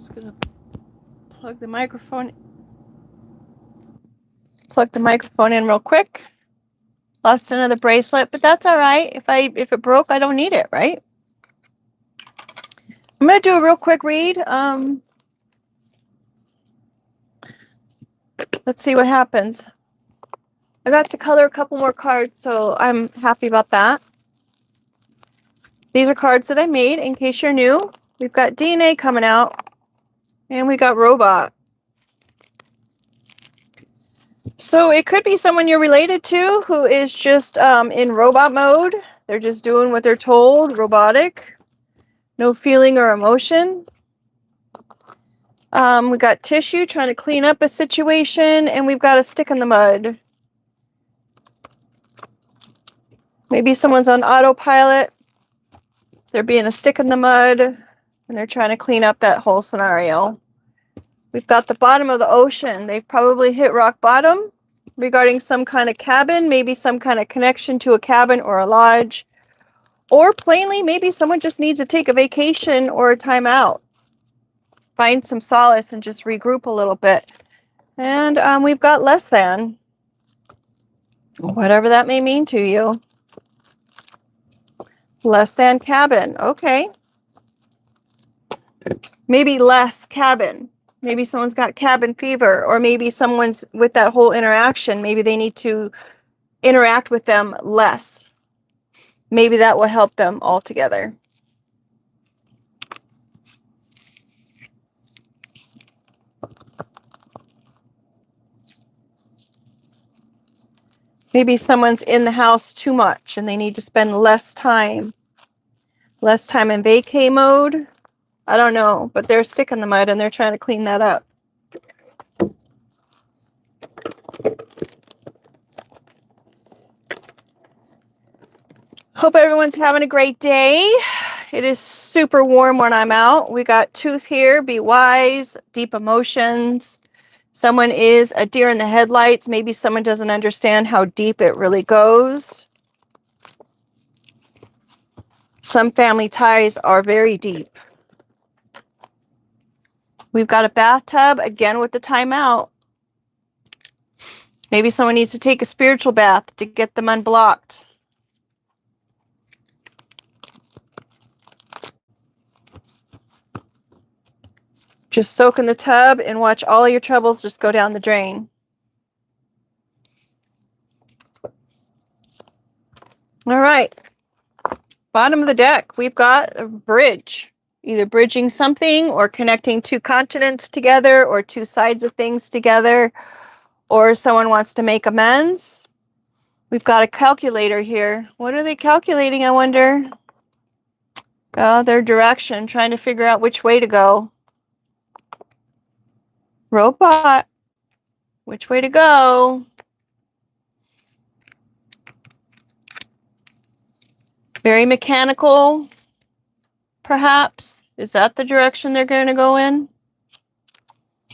Just gonna plug the microphone in real quick. Lost another bracelet, but that's all right. If it broke, I don't need it, right? I'm gonna do a real quick read. Let's see what happens. I got to color a couple more cards, so I'm happy about that. These are cards that I made, in case you're new. We've got DNA coming out, and we got robot. So it could be someone you're related to who is just in robot mode. They're just doing what they're told, robotic, no feeling or emotion. We got tissue trying to clean up a situation, and we've got a stick in the mud. Maybe someone's on autopilot. They're being a stick in the mud, and they're trying to clean up that whole scenario. We've got the bottom of the ocean. They've probably hit rock bottom regarding some kind of cabin, maybe some kind of connection to a cabin or a lodge. Or plainly, maybe someone just needs to take a vacation or a time out. Find some solace and just regroup a little bit. And we've got less than. Whatever that may mean to you. Less than cabin. Okay. Maybe less cabin. Maybe someone's got cabin fever, or maybe someone's with that whole interaction. Maybe they need to interact with them less. Maybe that will help them altogether. Maybe someone's in the house too much and they need to spend less time. Less time in vacay mode. I don't know, but they're stuck in the mud and they're trying to clean that up. Hope everyone's having a great day. It is super warm when I'm out. We got tooth here, be wise, deep emotions. Someone is a deer in the headlights. Maybe someone doesn't understand how deep it really goes. Some family ties are very deep. We've got a bathtub, again with the timeout. Maybe someone needs to take a spiritual bath to get them unblocked. Just soak in the tub and watch all your troubles just go down the drain. All right. Bottom of the deck, we've got a bridge. Either bridging something or connecting two continents together or two sides of things together, or someone wants to make amends. We've got a calculator here. What are they calculating, I wonder? Their direction, trying to figure out which way to go. Robot, which way to go? Very mechanical, perhaps. Is that the direction they're going to go in?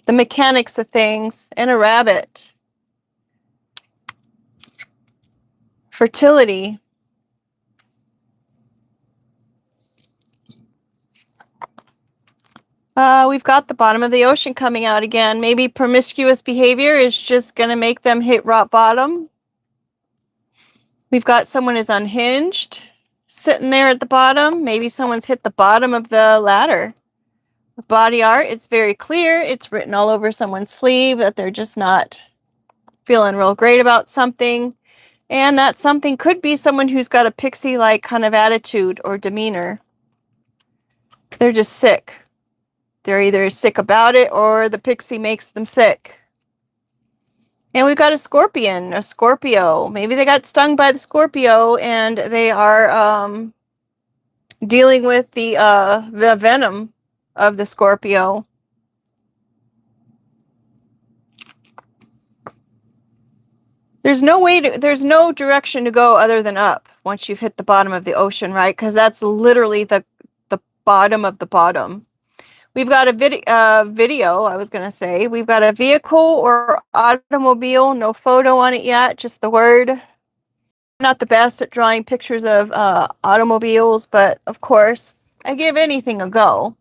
The mechanics of things. And a rabbit. Fertility. We've got the bottom of the ocean coming out again. Maybe promiscuous behavior is just going to make them hit rock bottom. We've got someone is unhinged, sitting there at the bottom. Maybe someone's hit the bottom of the ladder. The body art, it's very clear. It's written all over someone's sleeve that they're just not feeling real great about something. And that something could be someone who's got a pixie-like kind of attitude or demeanor. They're just sick. They're either sick about it or the pixie makes them sick. And we've got a scorpion, a Scorpio. Maybe they got stung by the Scorpio and they are dealing with the venom of the Scorpio. There's no direction to go other than up once you've hit the bottom of the ocean, right? Because that's literally the bottom of the bottom. We've got a video, I was going to say. We've got a vehicle or automobile, no photo on it yet, just the word. I'm not the best at drawing pictures of automobiles, but of course, I give anything a go.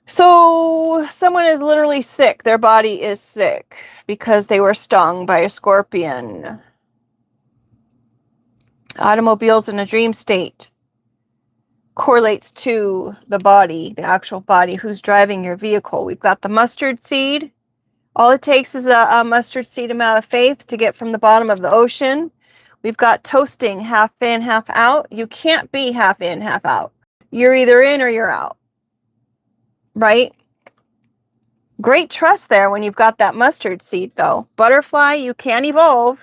So someone is literally sick. Their body is sick because they were stung by a scorpion. Automobiles in a dream state correlates to the body, the actual body, who's driving your vehicle. We've got the mustard seed. All it takes is a mustard seed amount of faith to get from the bottom of the ocean. We've got toasting, half in, half out. You can't be half in, half out. You're either in or you're out, right? Great trust there when you've got that mustard seed, though. Butterfly, you can't evolve.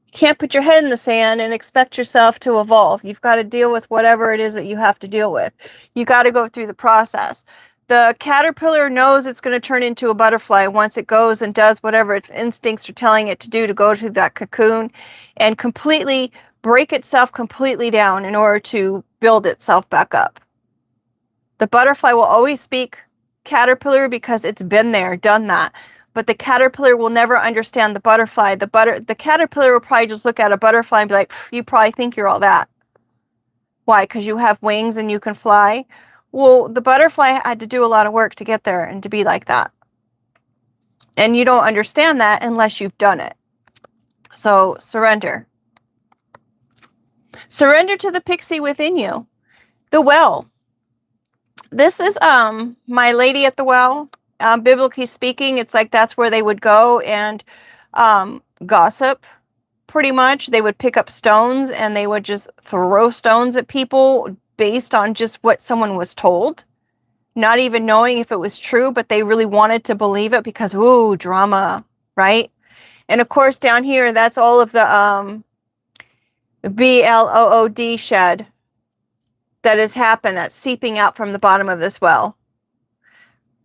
You can't put your head in the sand and expect yourself to evolve. You've got to deal with whatever it is that you have to deal with. You got to go through the process. The caterpillar knows it's going to turn into a butterfly once it goes and does whatever its instincts are telling it to do to go to that cocoon and completely break itself completely down in order to build itself back up. The butterfly will always speak caterpillar because it's been there, done that. But the caterpillar will never understand the butterfly. The caterpillar will probably just look at a butterfly and be like, you probably think you're all that. Why? Because you have wings and you can fly. Well, the butterfly had to do a lot of work to get there and to be like that. And you don't understand that unless you've done it. So surrender. Surrender to the pixie within you. The well. This is my lady at the well. Biblically speaking, it's like that's where they would go and gossip, pretty much. They would pick up stones and they would just throw stones at people based on just what someone was told, not even knowing if it was true, but they really wanted to believe it because, ooh, drama, right? And of course, down here, that's all of the blood shed that has happened, that's seeping out from the bottom of this well.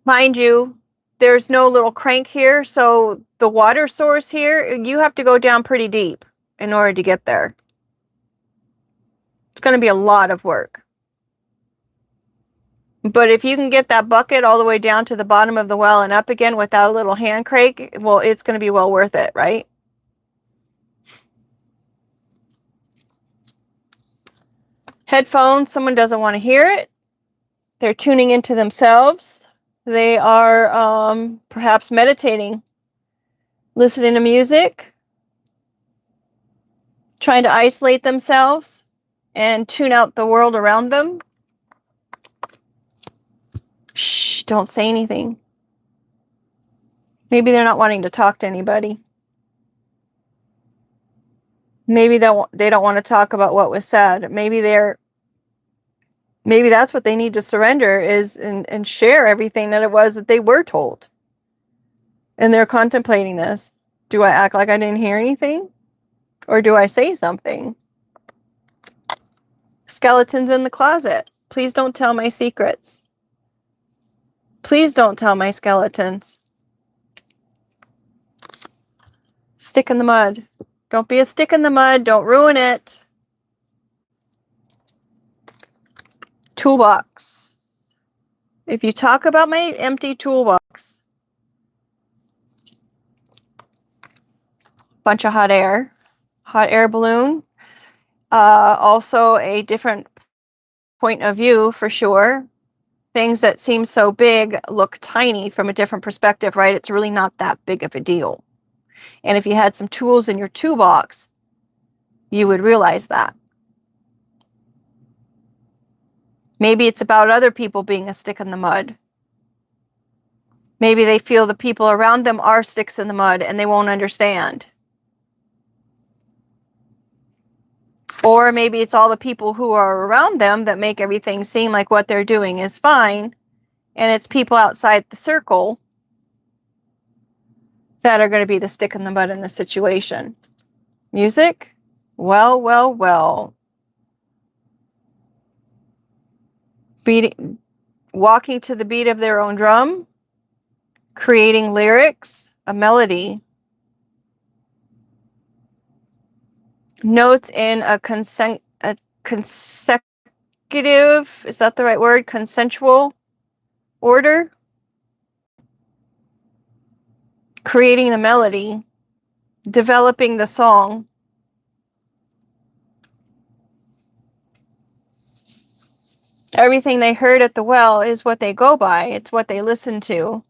Mind you, there's no little crank here, so the water source here, you have to go down pretty deep in order to get there. It's going to be a lot of work. But if you can get that bucket all the way down to the bottom of the well and up again without a little hand crank, well, it's going to be well worth it, right? Headphones, someone doesn't want to hear it. They're tuning into themselves. They are perhaps meditating, listening to music, trying to isolate themselves and tune out the world around them. Shh, don't say anything. Maybe they're not wanting to talk to anybody. Maybe they don't want to talk about what was said. Maybe that's what they need to surrender is and share everything that it was that they were told. And they're contemplating this. Do I act like I didn't hear anything? Or do I say something? Skeletons in the closet. Please don't tell my secrets. Please don't tell my skeletons. Stick in the mud. Don't be a stick in the mud. Don't ruin it. Toolbox. If you talk about my empty toolbox, bunch of hot air balloon. Also a different point of view for sure. Things that seem so big look tiny from a different perspective, right? It's really not that big of a deal. And if you had some tools in your toolbox, you would realize that. Maybe it's about other people being a stick in the mud. Maybe they feel the people around them are sticks in the mud and they won't understand. Or maybe it's all the people who are around them that make everything seem like what they're doing is fine. And it's people outside the circle that are going to be the stick in the mud in the situation. Music? Well, well, well. Walking to the beat of their own drum. Creating lyrics, a melody. Notes in a consecutive, is that the right word? Consensual order. Creating the melody. Developing the song. Everything they heard at the well is what they go by. It's what they listen to.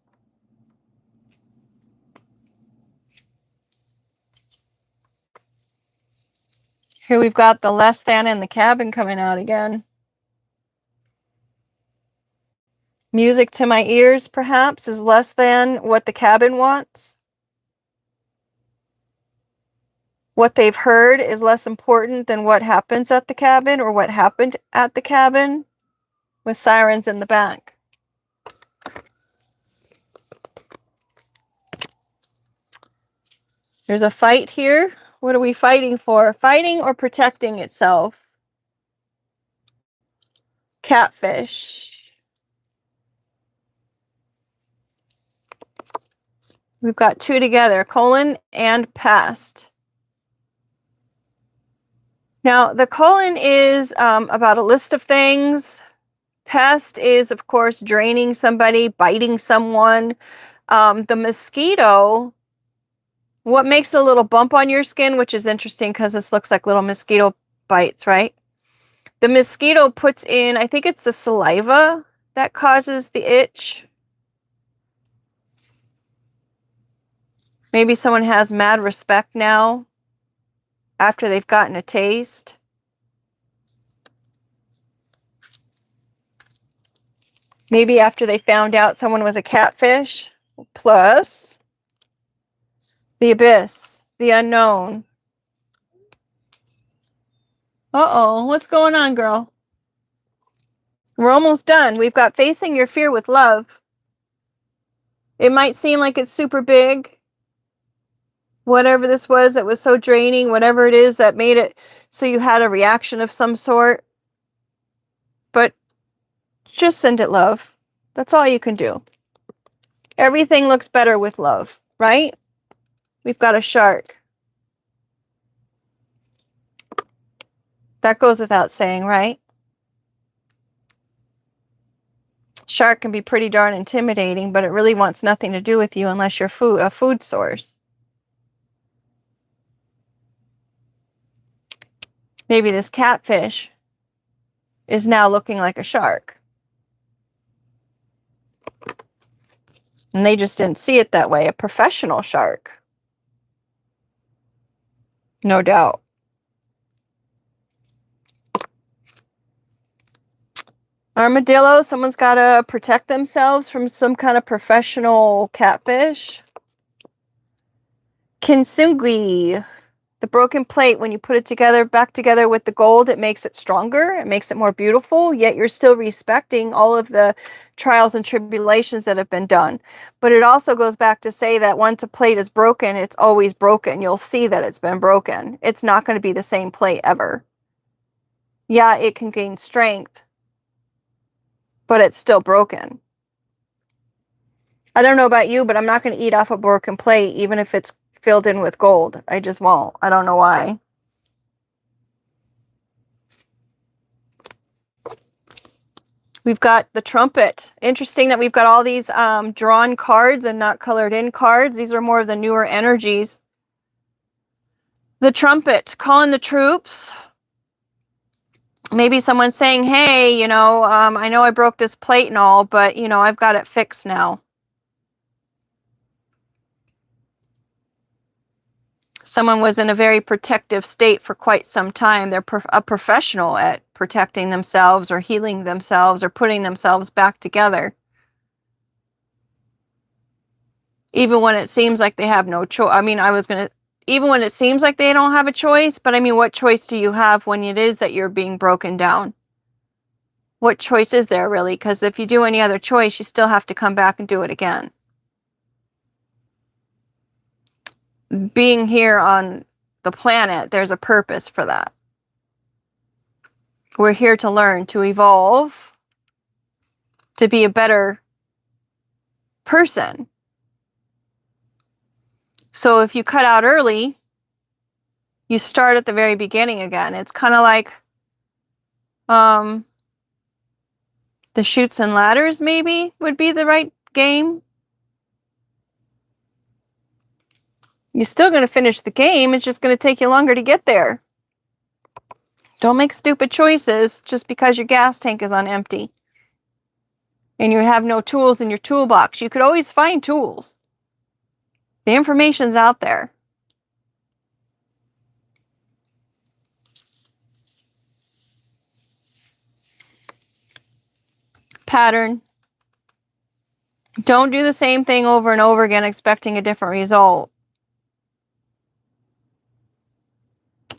Here we've got the less than in the cabin coming out again. Music to my ears, perhaps, is less than what the cabin wants. What they've heard is less important than what happens at the cabin or what happened at the cabin, with sirens in the back. There's a fight here. What are we fighting for? Fighting or protecting itself? Catfish. We've got two together, colon and past. Now, the colon is about a list of things. Pest is, of course, draining somebody, biting someone. The mosquito, what makes a little bump on your skin, which is interesting because this looks like little mosquito bites, right? The mosquito puts in, I think it's the saliva that causes the itch. Maybe someone has mad respect now after they've gotten a taste. Maybe after they found out someone was a catfish. Plus the abyss, the unknown. Uh-oh, what's going on, girl? We're almost done. We've got facing your fear with love. It might seem like it's super big. Whatever this was that was so draining, whatever it is that made it so you had a reaction of some sort. But just send it love. That's all you can do. Everything looks better with love, right? We've got a shark. That goes without saying, right? Shark can be pretty darn intimidating, but it really wants nothing to do with you unless you're a food source. Maybe this catfish is now looking like a shark. And they just didn't see it that way. A professional shark. No doubt. Armadillo, someone's got to protect themselves from some kind of professional catfish. Kintsugi, the broken plate, when you put it together, back together with the gold, it makes it stronger. It makes it more beautiful, yet you're still respecting all of the trials and tribulations that have been done. But it also goes back to say that once a plate is broken, it's always broken. You'll see that it's been broken. It's not going to be the same plate ever. Yeah, it can gain strength, but it's still broken. I don't know about you, but I'm not going to eat off a broken plate, even if it's filled in with gold. I just won't. I don't know why. We've got the trumpet. Interesting that we've got all these drawn cards and not colored in cards. These are more of the newer energies. The trumpet, calling the troops. Maybe someone's saying, hey, I know I broke this plate and all, but, I've got it fixed now. Someone was in a very protective state for quite some time. They're a professional at protecting themselves or healing themselves or putting themselves back together. Even when it seems like they have no choice. Even when it seems like they don't have a choice, but what choice do you have when it is that you're being broken down? What choice is there really? Because if you do any other choice, you still have to come back and do it again. Being here on the planet, there's a purpose for that. We're here to learn, to evolve, to be a better person. So if you cut out early, you start at the very beginning again. It's kind of like the Chutes and Ladders maybe would be the right game. You're still going to finish the game. It's just going to take you longer to get there. Don't make stupid choices just because your gas tank is on empty and you have no tools in your toolbox. You could always find tools. The information's out there. Pattern. Don't do the same thing over and over again expecting a different result.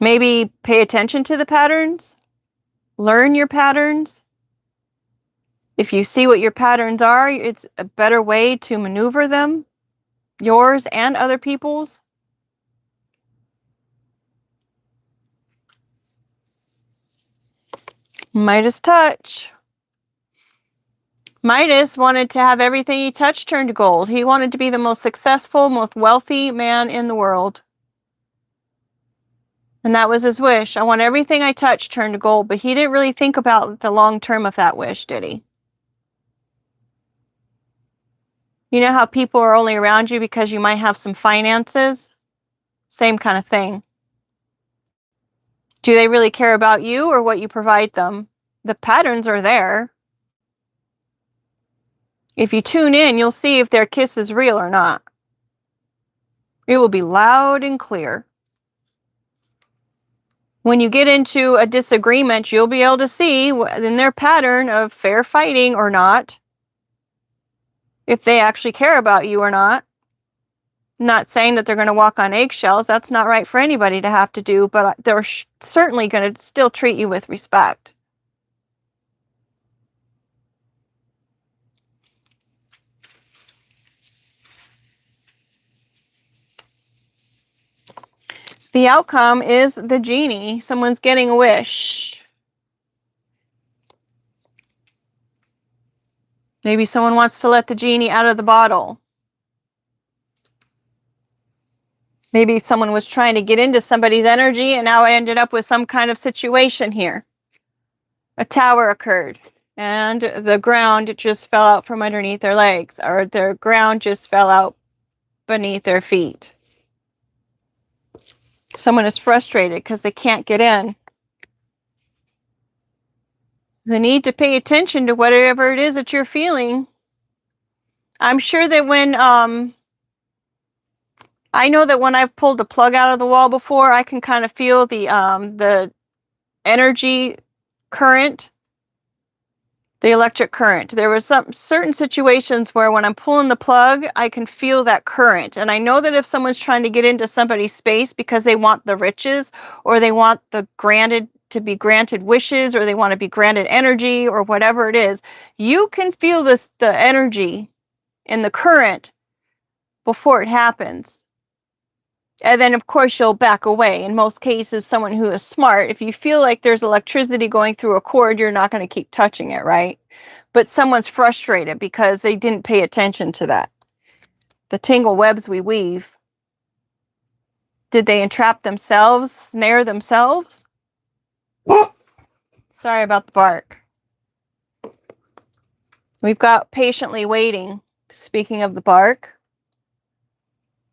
Maybe pay attention to the patterns. Learn your patterns. If you see what your patterns are, it's a better way to maneuver them, yours and other people's. Midas touch. Midas wanted to have everything he touched turn to gold. He wanted to be the most successful, most wealthy man in the world. And that was his wish. I want everything I touch turned to gold. But he didn't really think about the long term of that wish, did he? You know how people are only around you because you might have some finances? Same kind of thing. Do they really care about you or what you provide them? The patterns are there. If you tune in, you'll see if their kiss is real or not. It will be loud and clear. When you get into a disagreement, you'll be able to see in their pattern of fair fighting or not, if they actually care about you or not. I'm not saying that they're going to walk on eggshells. That's not right for anybody to have to do, but they're certainly going to still treat you with respect. The outcome is the genie. Someone's getting a wish. Maybe someone wants to let the genie out of the bottle. Maybe someone was trying to get into somebody's energy and now I ended up with some kind of situation here. A tower occurred and the ground just fell out from underneath their legs, or the ground just fell out beneath their feet. Someone is frustrated because they can't get in. The need to pay attention to whatever it is that you're feeling. I'm sure that when, I know that when I've pulled the plug out of the wall before, I can kind of feel the energy current, the electric current. There were some certain situations where when I'm pulling the plug, I can feel that current. And I know that if someone's trying to get into somebody's space because they want the riches, or they want the to be granted wishes, or they want to be granted energy, or whatever it is, you can feel the energy and the current before it happens. And then, of course, you'll back away. In most cases, someone who is smart, if you feel like there's electricity going through a cord, you're not going to keep touching it, right? But someone's frustrated because they didn't pay attention to that. The tangle webs we weave. Did they entrap themselves, snare themselves? Sorry about the bark. We've got patiently waiting. Speaking of the bark,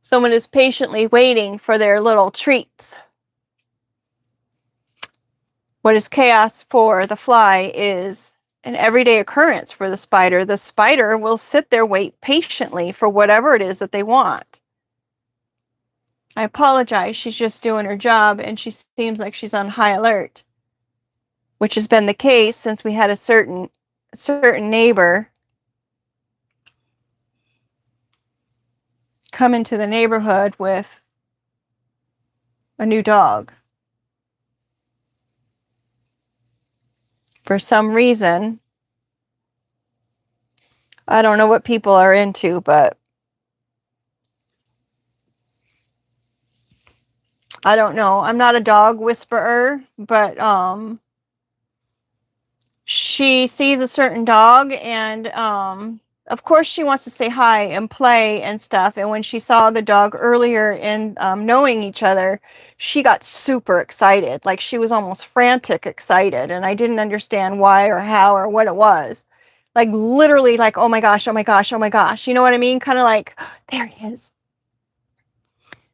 someone is patiently waiting for their little treats. What is chaos for the fly is an everyday occurrence for the spider. The spider will sit there, wait patiently for whatever it is that they want. I apologize. She's just doing her job and she seems like she's on high alert, which has been the case since we had a certain neighbor come into the neighborhood with a new dog. For some reason, I don't know what people are into, but I don't know. I'm not a dog whisperer, but she sees a certain dog and of course she wants to say hi and play and stuff. And when she saw the dog earlier in knowing each other, she got super excited. Like she was almost frantic excited. And I didn't understand why or how or what it was. Like literally like, oh my gosh, oh my gosh, oh my gosh. You know what I mean? Kind of like, there he is.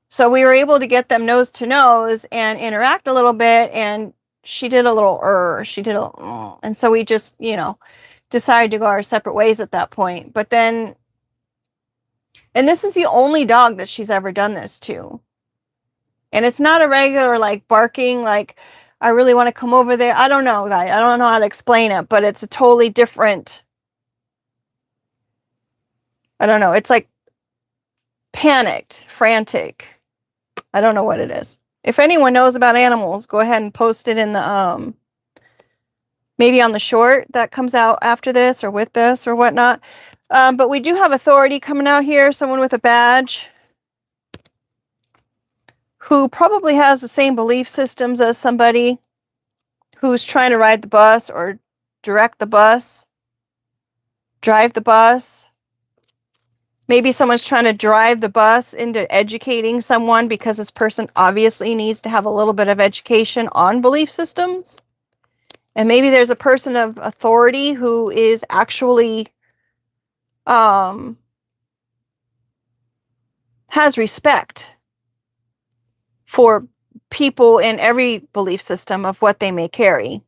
So we were able to get them nose to nose and interact a little bit. And she did a little she did a, and so we just, you know, decided to go our separate ways at that point. But then, and this is the only dog that she's ever done this to. And it's not a regular, like, barking, like, I really want to come over there. I don't know, guys. I don't know how to explain it, but it's a totally different, I don't know. It's like panicked, frantic. I don't know what it is. If anyone knows about animals, go ahead and post it in the, maybe on the short that comes out after this or with this or whatnot. But we do have authority coming out here, someone with a badge who probably has the same belief systems as somebody who's trying to ride the bus or direct the bus, drive the bus. Maybe someone's trying to drive the bus into educating someone because this person obviously needs to have a little bit of education on belief systems. And maybe there's a person of authority who is actually has respect for people in every belief system of what they may carry.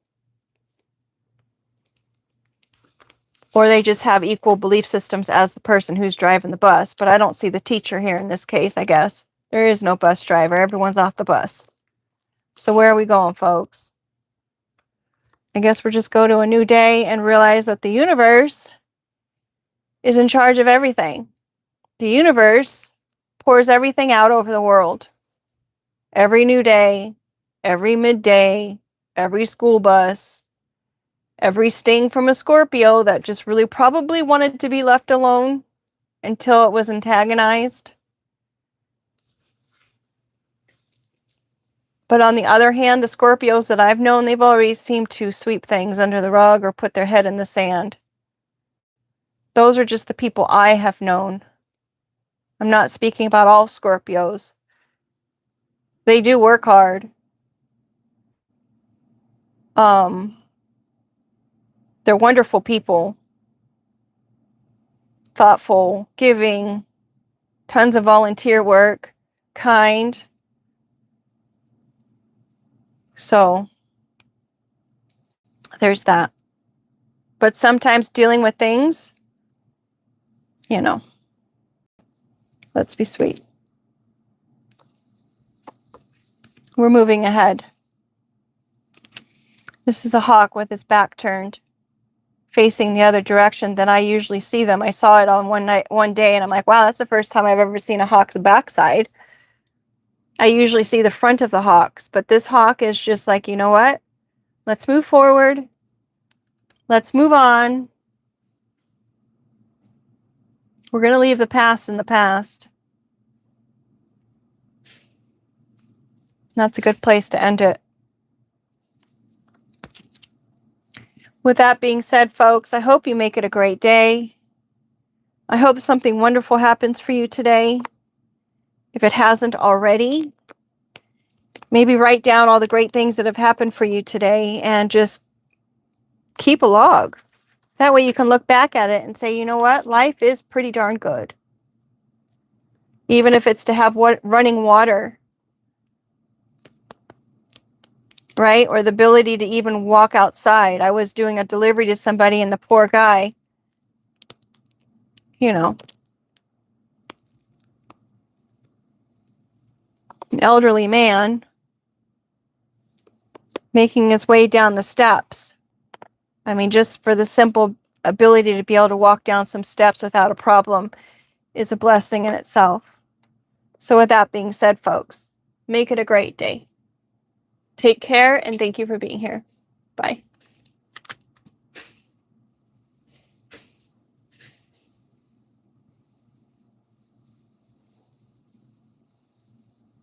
Or they just have equal belief systems as the person who's driving the bus. But I don't see the teacher here in this case, I guess. There is no bus driver. Everyone's off the bus. So where are we going, folks? I guess we'll just go to a new day and realize that the universe is in charge of everything. The universe pours everything out over the world. Every new day, every midday, every school bus, every sting from a Scorpio that just really probably wanted to be left alone until it was antagonized. But on the other hand, the Scorpios that I've known, they've always seemed to sweep things under the rug or put their head in the sand. Those are just the people I have known. I'm not speaking about all Scorpios. They do work hard. They're wonderful people. Thoughtful, giving, tons of volunteer work, kind. So there's that. But sometimes dealing with things, you know, let's be sweet. We're moving ahead. This is a hawk with its back turned, facing the other direction than I usually see them. I saw it on one day, and I'm like, wow, that's the first time I've ever seen a hawk's backside. I usually see the front of the hawks, but this hawk is just like, you know what? Let's move forward. Let's move on. We're going to leave the past in the past. That's a good place to end it. With that being said, folks, I hope you make it a great day. I hope something wonderful happens for you today. If it hasn't already, maybe write down all the great things that have happened for you today and just keep a log. That way you can look back at it and say, you know what? Life is pretty darn good. Even if it's to have running water, right? Or the ability to even walk outside. I was doing a delivery to somebody, and the poor guy, you know, an elderly man, making his way down the steps. I mean, just for the simple ability to be able to walk down some steps without a problem is a blessing in itself. So with that being said, folks, make it a great day. Take care, and thank you for being here. Bye.